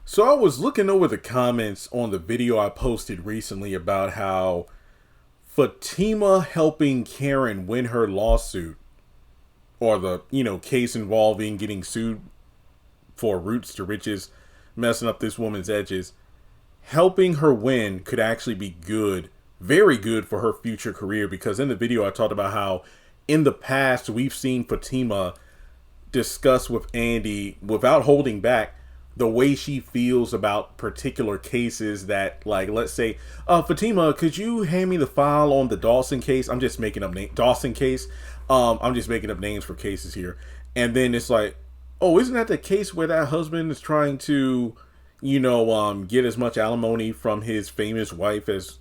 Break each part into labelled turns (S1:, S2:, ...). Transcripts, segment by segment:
S1: So I was looking over the comments on the video I posted recently about how Fatima helping Karen win her lawsuit, or the, case involving getting sued for roots to riches, messing up this woman's edges, helping her win could actually be good, very good for her future career, because in the video I talked about how in the past we've seen Fatima discuss with Andy without holding back the way she feels about particular cases that, like, let's say, Fatima, could you hand me the file on the Dawson case? I'm just making up Dawson case. I'm just making up names for cases here. And then it's like, oh, isn't that the case where that husband is trying to, get as much alimony from his famous wife as,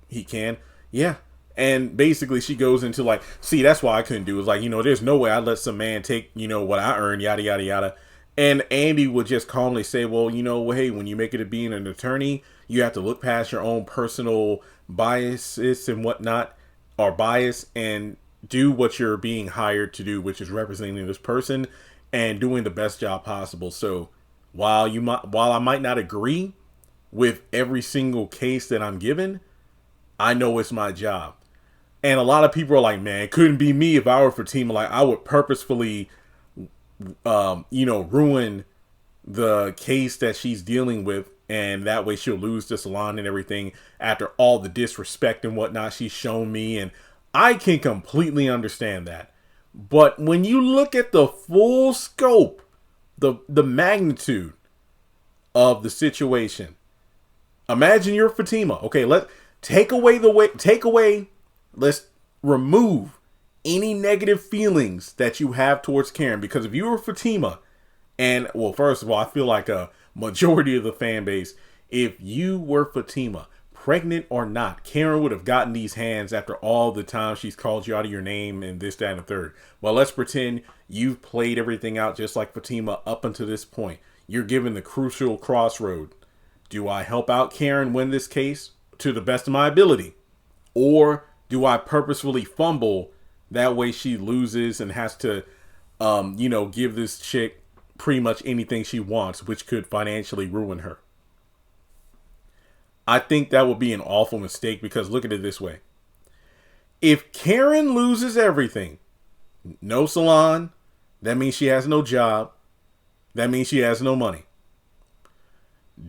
S1: he can? Yeah. And basically she goes into like, see, that's why I couldn't do it. It's like, there's no way I'd let some man take, what I earn, yada, yada, yada. And Andy would just calmly say, well, hey, when you make it to being an attorney, you have to look past your own personal biases and whatnot, or bias, and do what you're being hired to do, which is representing this person and doing the best job possible. So while I might not agree with every single case that I'm given, I know it's my job. And a lot of people are like, man, it couldn't be me if I were Fatima. Like, I would purposefully ruin the case that she's dealing with, and that way she'll lose the salon and everything after all the disrespect and whatnot she's shown me. And I can completely understand that. But when you look at the full scope, the magnitude of the situation, imagine you're Fatima. Okay, let's remove any negative feelings that you have towards Karen. Because if you were Fatima, and, well, first of all, I feel like a majority of the fan base, if you were Fatima, pregnant or not, Karen would have gotten these hands after all the time she's called you out of your name and this, that, and the third. Well, let's pretend you've played everything out just like Fatima up until this point. You're given the crucial crossroad. Do I help out Karen win this case to the best of my ability? Or do I purposefully fumble? That way she loses and has to, give this chick pretty much anything she wants, which could financially ruin her. I think that would be an awful mistake, because look at it this way. If Karen loses everything, no salon, that means she has no job. That means she has no money.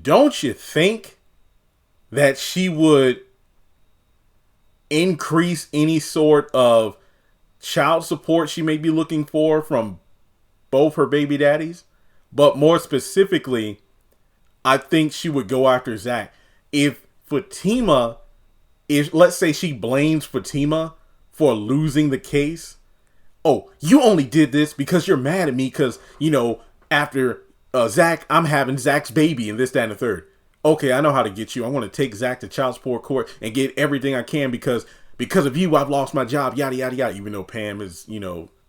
S1: Don't you think that she would increase any sort of child support she may be looking for from both her baby daddies? But more specifically, I think she would go after Zach. If Fatima, let's say she blames Fatima for losing the case. Oh, you only did this because you're mad at me because, after Zach, I'm having Zach's baby and this, that, and the third. Okay, I know how to get you. I want to take Zach to child support court and get everything I can because of you, I've lost my job, yada, yada, yada. Even though Pam is,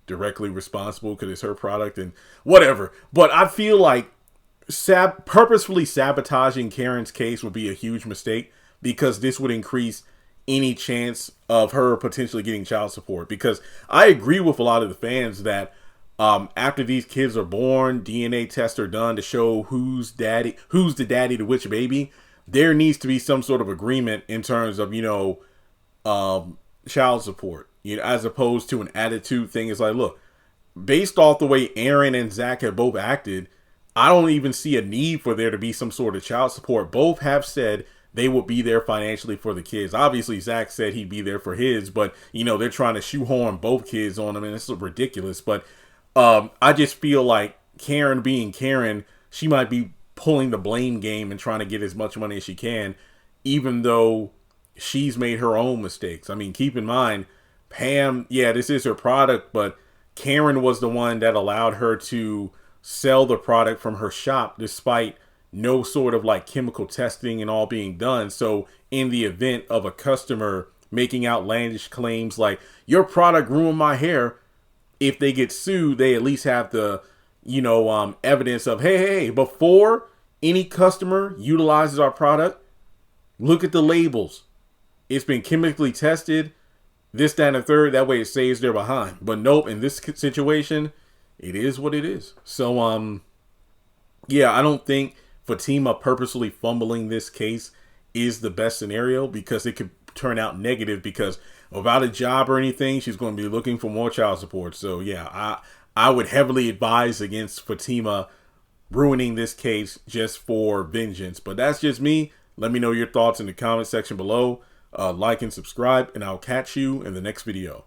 S1: directly responsible because it's her product and whatever. But I feel like purposefully sabotaging Karen's case would be a huge mistake, because this would increase any chance of her potentially getting child support. Because I agree with a lot of the fans that after these kids are born, DNA tests are done to show who's the daddy to which baby. There needs to be some sort of agreement in terms of, child support, as opposed to an attitude thing. It's like, look, based off the way Aaron and Zach have both acted, I don't even see a need for there to be some sort of child support. Both have said they would be there financially for the kids. Obviously, Zach said he'd be there for his, but, they're trying to shoehorn both kids on them, and it's ridiculous. But I just feel like Karen being Karen, she might be pulling the blame game and trying to get as much money as she can, even though she's made her own mistakes. I mean, keep in mind, Pam, yeah, this is her product, but Karen was the one that allowed her to sell the product from her shop despite no sort of like chemical testing and all being done. So in the event of a customer making outlandish claims like, your product ruined my hair, if they get sued, they at least have the, evidence of, hey, before any customer utilizes our product, look at the labels. It's been chemically tested, this, that, and the third. That way it saves their behind. But nope, in this situation, it is what it is. So, yeah, I don't think Fatima purposely fumbling this case is the best scenario, because it could turn out negative, because without a job or anything, she's going to be looking for more child support. So yeah, I would heavily advise against Fatima ruining this case just for vengeance. But that's just me. Let me know your thoughts in the comment section below. Like and subscribe, and I'll catch you in the next video.